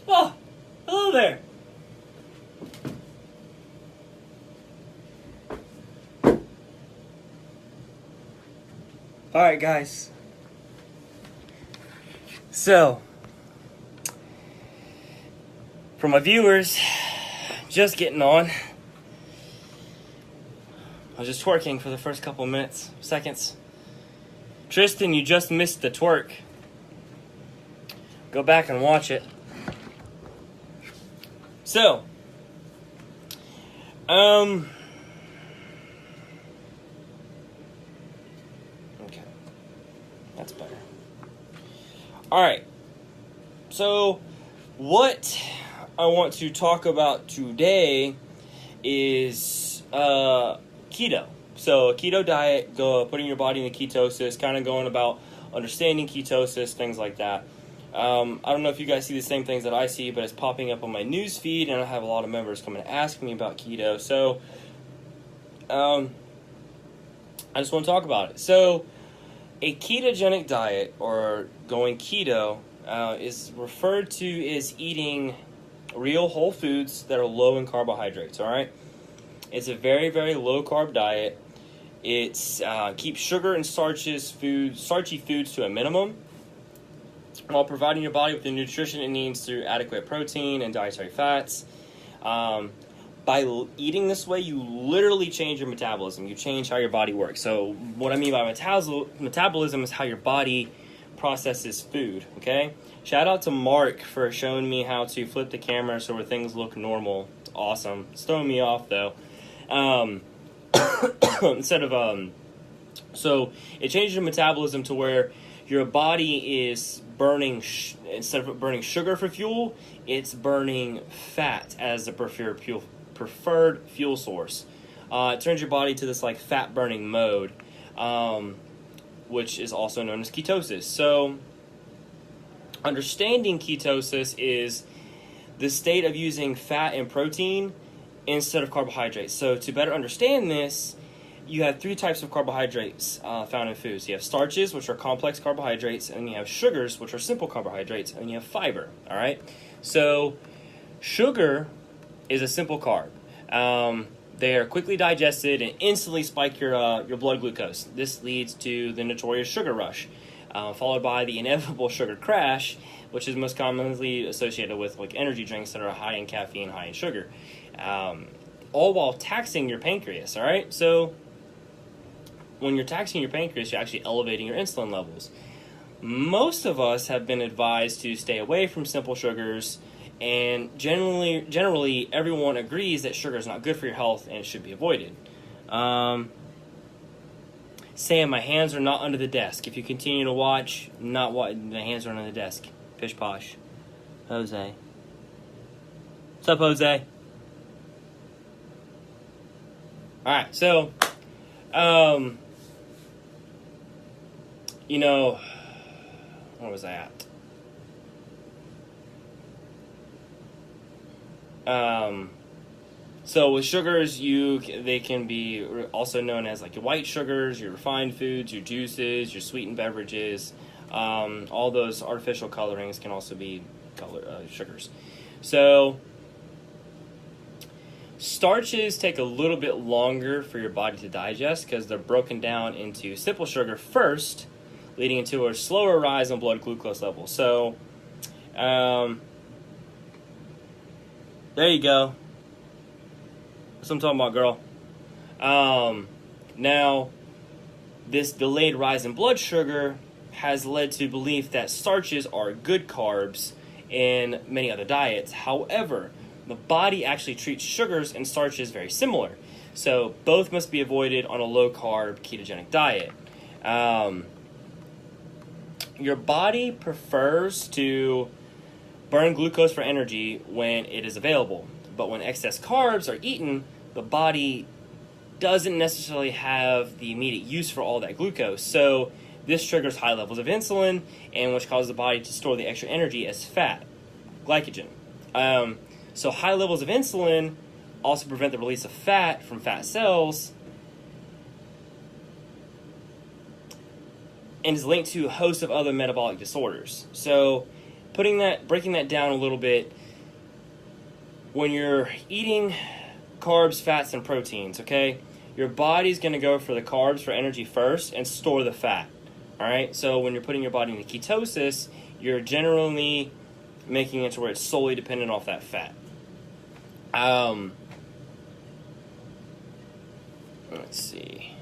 Oh, hello there. Alright, guys. So, for my viewers, just getting on. I was just twerking for the first couple of seconds. Tristan, you just missed the twerk. Go back and watch it. So, okay. That's better. Alright. So, what I want to talk about today is keto. So, a keto diet, putting your body in ketosis, kind of going about understanding ketosis, things like that. I don't know if you guys see the same things that I see, but it's popping up on my news feed, and I have a lot of members coming to ask me about keto. So, I just want to talk about it. So, a ketogenic diet, or going keto, is referred to as eating real whole foods that are low in carbohydrates, all right? It's a very, very low-carb diet. It's keeps sugar and starchy foods to a minimum, while providing your body with the nutrition it needs through adequate protein and dietary fats. By eating this way, you literally change your metabolism. You change how your body works. So what I mean by metabolism is how your body processes food, okay? Shout out to Mark for showing me how to flip the camera so where things look normal. It's awesome. It's throwing me off, though. So it changes your metabolism to where your body is burning, instead of burning sugar for fuel, it's burning fat as the preferred fuel source. It turns your body to this like fat burning mode, which is also known as ketosis. So understanding ketosis is the state of using fat and protein instead of carbohydrates. So to better understand this, you have three types of carbohydrates found in foods. You have starches, which are complex carbohydrates, and you have sugars, which are simple carbohydrates, and you have fiber, all right? So sugar is a simple carb. They are quickly digested and instantly spike your blood glucose. This leads to the notorious sugar rush, followed by the inevitable sugar crash, which is most commonly associated with like energy drinks that are high in caffeine, high in sugar, all while taxing your pancreas, all right? So when you're taxing your pancreas, you're actually elevating your insulin levels. Most of us have been advised to stay away from simple sugars, and generally everyone agrees that sugar is not good for your health and it should be avoided. Sam, my hands are not under the desk. If you continue to watch, the hands are under the desk. Pish posh. Jose. What's up, Jose? Alright, so, where was I at? So with sugars, they can be also known as like your white sugars, your refined foods, your juices, your sweetened beverages. All those artificial colorings can also be sugars. So starches take a little bit longer for your body to digest because they're broken down into simple sugar first, leading into a slower rise in blood glucose levels. So, there you go. That's what I'm talking about, girl. Now, this delayed rise in blood sugar has led to belief that starches are good carbs in many other diets. However, the body actually treats sugars and starches very similar. So both must be avoided on a low-carb ketogenic diet. Your body prefers to burn glucose for energy when it is available. But when excess carbs are eaten, the body doesn't necessarily have the immediate use for all that glucose. So this triggers high levels of insulin, and which causes the body to store the extra energy as fat, glycogen. So high levels of insulin also prevent the release of fat from fat cells, and is linked to a host of other metabolic disorders. So breaking that down a little bit, when you're eating carbs, fats, and proteins, okay, your body's going to go for the carbs for energy first and store the fat. All right, so when you're putting your body into ketosis, you're generally making it to where it's solely dependent off that fat. Let's see.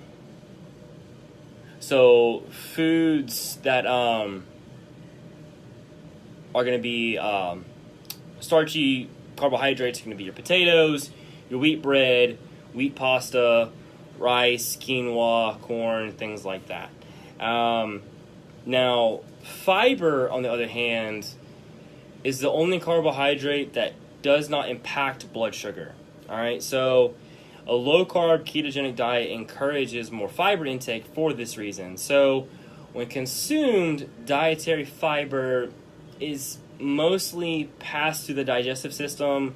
So foods that are going to be starchy carbohydrates are going to be your potatoes, your wheat bread, wheat pasta, rice, quinoa, corn, things like that. Now, fiber, on the other hand, is the only carbohydrate that does not impact blood sugar. All right, so a low-carb ketogenic diet encourages more fiber intake for this reason. So when consumed, dietary fiber is mostly passed through the digestive system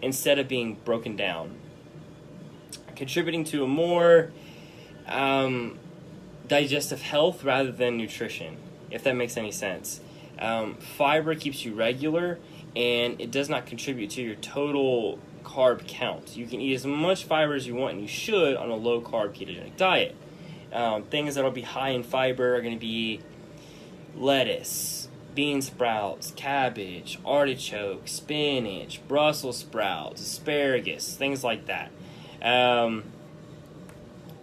instead of being broken down, contributing to a more digestive health rather than nutrition, if that makes any sense. Fiber keeps you regular, and it does not contribute to your total carb count. You can eat as much fiber as you want, and you should, on a low-carb ketogenic diet. Things that will be high in fiber are going to be lettuce, bean sprouts, cabbage, artichoke, spinach, Brussels sprouts, asparagus, things like that.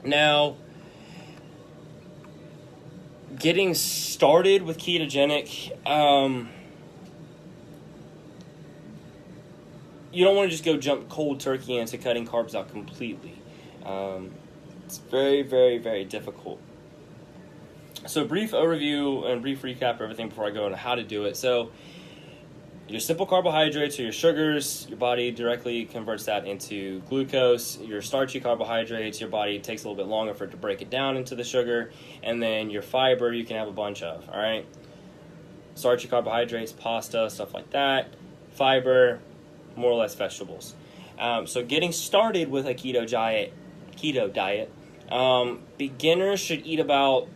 Now, getting started with ketogenic, you don't want to just go jump cold turkey into cutting carbs out completely. It's very, very, very difficult. So brief overview and brief recap of everything before I go into how to do it. So your simple carbohydrates or your sugars, your body directly converts that into glucose. Your starchy carbohydrates, your body takes a little bit longer for it to break it down into the sugar. And then your fiber, you can have a bunch of, all right? Starchy carbohydrates, pasta, stuff like that. Fiber, more or less vegetables. So getting started with a keto diet, beginners should eat about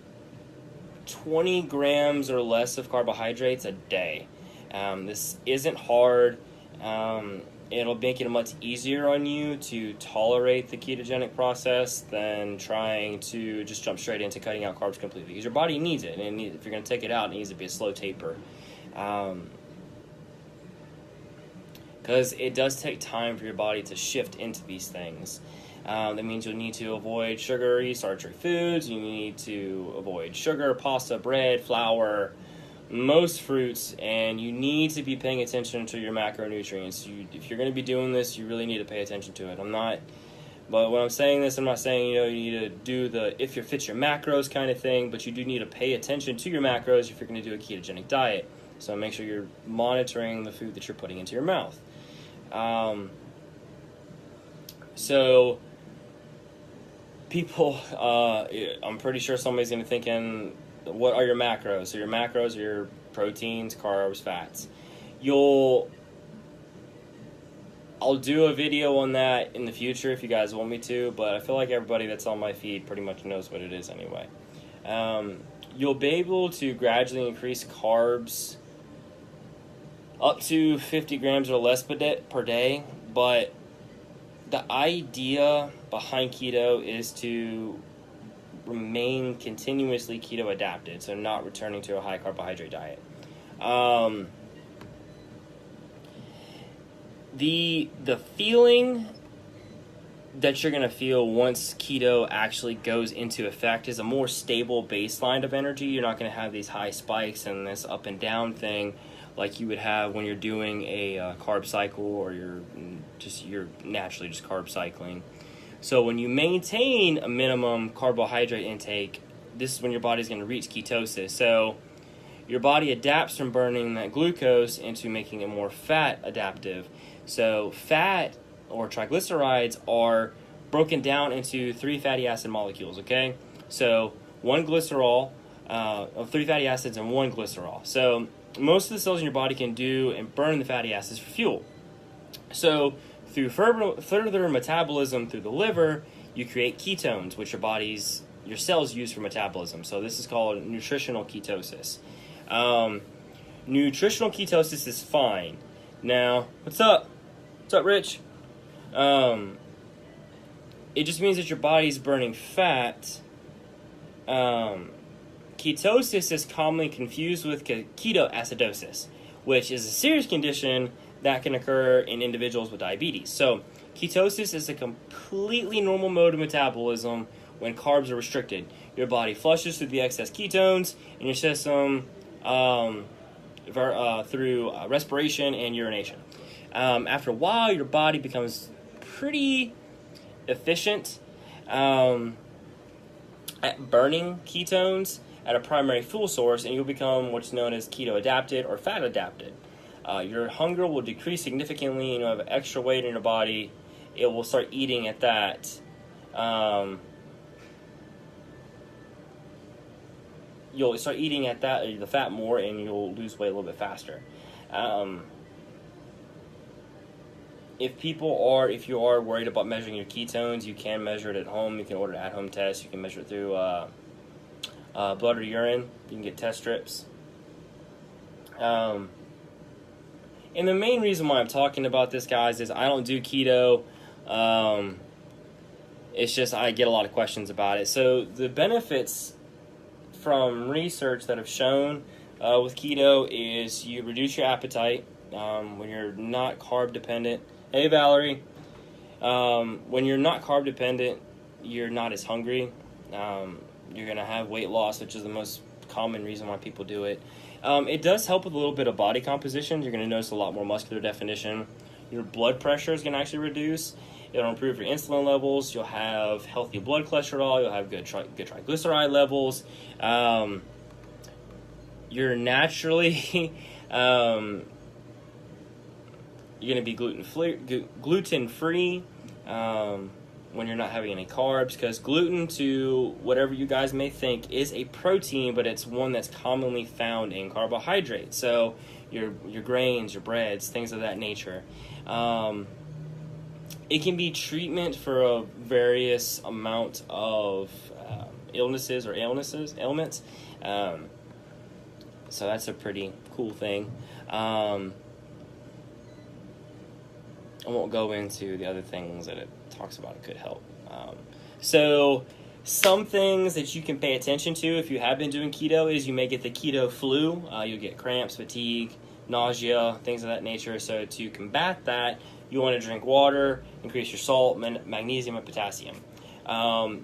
20 grams or less of carbohydrates a day. This isn't hard. It'll make it much easier on you to tolerate the ketogenic process than trying to just jump straight into cutting out carbs completely, because your body needs it, and if you're going to take it out, it needs to be a slow taper. Because it does take time for your body to shift into these things. That means you'll need to avoid sugary, starchy foods. You need to avoid sugar, pasta, bread, flour, most fruits, and you need to be paying attention to your macronutrients. If you're going to be doing this, you really need to pay attention to it. But when I'm saying this, I'm not saying you need to do the if you fit your macros kind of thing, but you do need to pay attention to your macros if you're going to do a ketogenic diet. So make sure you're monitoring the food that you're putting into your mouth. So people, I'm pretty sure somebody's going to be thinking, what are your macros? So your macros are your proteins, carbs, fats. I'll do a video on that in the future if you guys want me to, but I feel like everybody that's on my feed pretty much knows what it is anyway. You'll be able to gradually increase carbs up to 50 grams or less per day, but the idea behind keto is to remain continuously keto adapted, so not returning to a high carbohydrate diet. The feeling that you're going to feel once keto actually goes into effect is a more stable baseline of energy. You're not going to have these high spikes and this up and down thing like you would have when you're doing a carb cycle, or you're naturally just carb cycling. So when you maintain a minimum carbohydrate intake, this is when your body's going to reach ketosis. So your body adapts from burning that glucose into making it more fat adaptive. So fat or triglycerides are broken down into 3 fatty acid molecules, okay? So one glycerol, of 3 fatty acids and 1 glycerol. So most of the cells in your body can do and burn the fatty acids for fuel. So through further metabolism through the liver, you create ketones, which your cells use for metabolism. So this is called nutritional ketosis. nutritional ketosis is fine. Now, what's up? What's up, Rich? It just means that your body's burning fat. Ketosis is commonly confused with ketoacidosis, which is a serious condition that can occur in individuals with diabetes. So, ketosis is a completely normal mode of metabolism when carbs are restricted. Your body flushes through the excess ketones in your system through respiration and urination. After a while, your body becomes pretty efficient at burning ketones at a primary fuel source, and you'll become what's known as keto adapted or fat adapted. Your hunger will decrease significantly, and you'll have extra weight in your body. It will start eating at that. You'll start eating at that the fat more, and you'll lose weight a little bit faster. If you are worried about measuring your ketones, you can measure it at home. You can order at-home tests. You can measure it through blood or urine. You can get test strips. And the main reason why I'm talking about this, guys, is I don't do keto. It's just I get a lot of questions about it. So the benefits from research that have shown with keto is you reduce your appetite when you're not carb dependent. Hey, Valerie. When you're not carb dependent, you're not as hungry. You're going to have weight loss, which is the most common reason why people do it. It does help with a little bit of body composition. You're going to notice a lot more muscular definition. Your blood pressure is going to actually reduce. It'll improve your insulin levels. You'll have healthy blood cholesterol. You'll have good triglyceride levels. You're naturally... You're going to be gluten-free when you're not having any carbs, because gluten, to whatever you guys may think, is a protein, but it's one that's commonly found in carbohydrates. So your grains, your breads, things of that nature. It can be treatment for a various amount of ailments. So that's a pretty cool thing. I won't go into the other things that it talks about it could help. So some things that you can pay attention to if you have been doing keto is you may get the keto flu. You'll get cramps, fatigue, nausea, things of that nature. So to combat that, you want to drink water, increase your salt, magnesium, and potassium.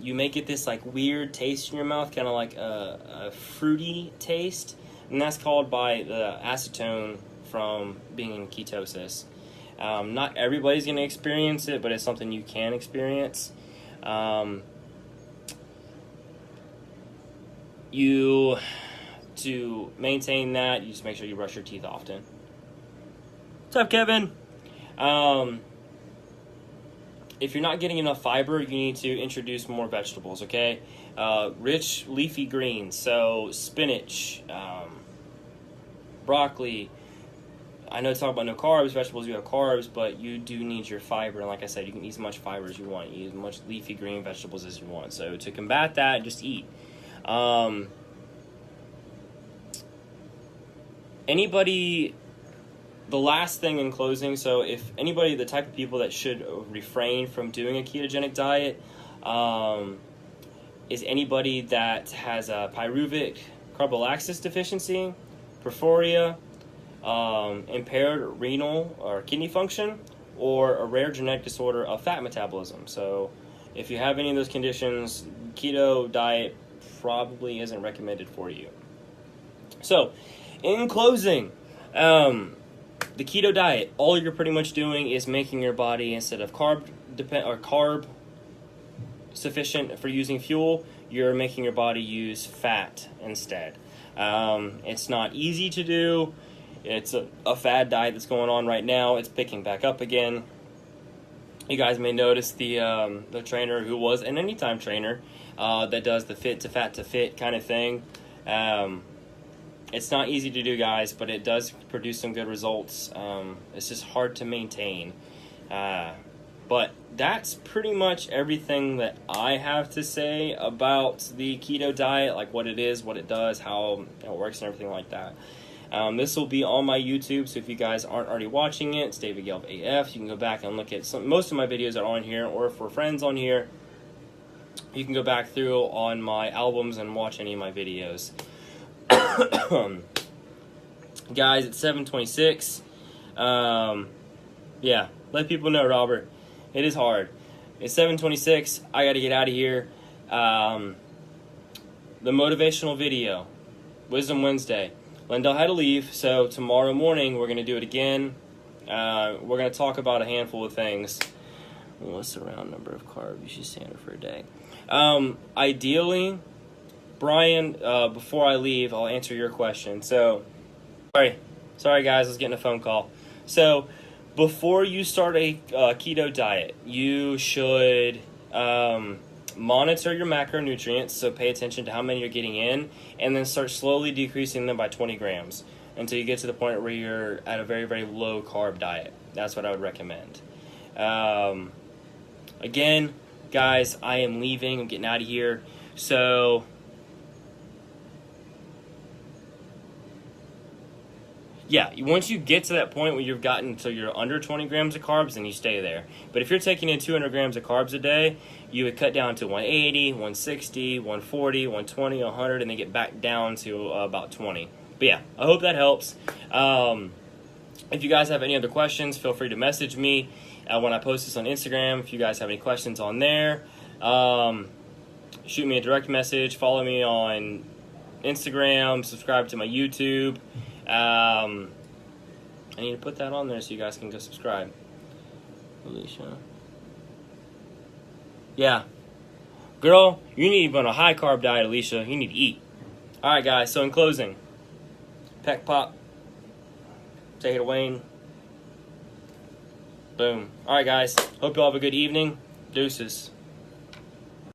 You may get this like weird taste in your mouth, kind of like a fruity taste, and that's caused by the acetone from being in ketosis. Not everybody's going to experience it, but it's something you can experience. To maintain that, you just make sure you brush your teeth often. What's up, Kevin? If you're not getting enough fiber, you need to introduce more vegetables, okay? Rich leafy greens, so spinach, broccoli. I know it's talking about no carbs, vegetables, you have carbs, but you do need your fiber. And like I said, you can eat as much fiber as you want. You eat as much leafy green vegetables as you want. So to combat that, just eat. The last thing in closing, so if anybody, the type of people that should refrain from doing a ketogenic diet is anybody that has a pyruvic carboxylase deficiency, porphyria, impaired renal or kidney function, or a rare genetic disorder of fat metabolism. So if you have any of those conditions, keto diet probably isn't recommended for you. So in closing, the keto diet, all you're pretty much doing is making your body, instead of carb sufficient for using fuel, you're making your body use fat instead. It's not easy to do. It's a fad diet that's going on right now. It's picking back up again. You guys may notice the trainer who was an Anytime trainer that does the fit to fat to fit kind of thing. It's not easy to do, guys, but it does produce some good results. It's just hard to maintain. But that's pretty much everything that I have to say about the keto diet, like what it is, what it does, how it works, and everything like that. This will be on my YouTube, so if you guys aren't already watching it, it's David Gelb AF. You can go back and look at most of my videos are on here, or for friends on here, you can go back through on my albums and watch any of my videos. Guys, it's 7:26. Yeah, let people know, Robert. It is hard. It's 7:26. I got to get out of here. The motivational video, Wisdom Wednesday. Lendell had to leave, so tomorrow morning we're going to do it again. We're going to talk about a handful of things. What's the round number of carbs you should stand for a day? Ideally, Brian, before I leave, I'll answer your question. So, sorry guys, I was getting a phone call. So, before you start a keto diet, you should monitor your macronutrients, so pay attention to how many you're getting in, and then start slowly decreasing them by 20 grams until you get to the point where you're at a very, very low carb diet. That's what I would recommend. Again, guys, I am leaving. I'm getting out of here. So, yeah, once you get to that point where you've gotten until you're under 20 grams of carbs, then you stay there. But if you're taking in 200 grams of carbs a day, you would cut down to 180, 160, 140, 120, 100, and then get back down to about 20. But yeah, I hope that helps. If you guys have any other questions, feel free to message me when I post this on Instagram. If you guys have any questions on there, shoot me a direct message. Follow me on Instagram. Subscribe to my YouTube. I need to put that on there so you guys can go subscribe. Alicia. Yeah. Girl, you need to be on a high carb diet, Alicia. You need to eat. Alright, guys, so in closing, Peck Pop. Say hey to Wayne. Boom. Alright, guys. Hope you all have a good evening. Deuces.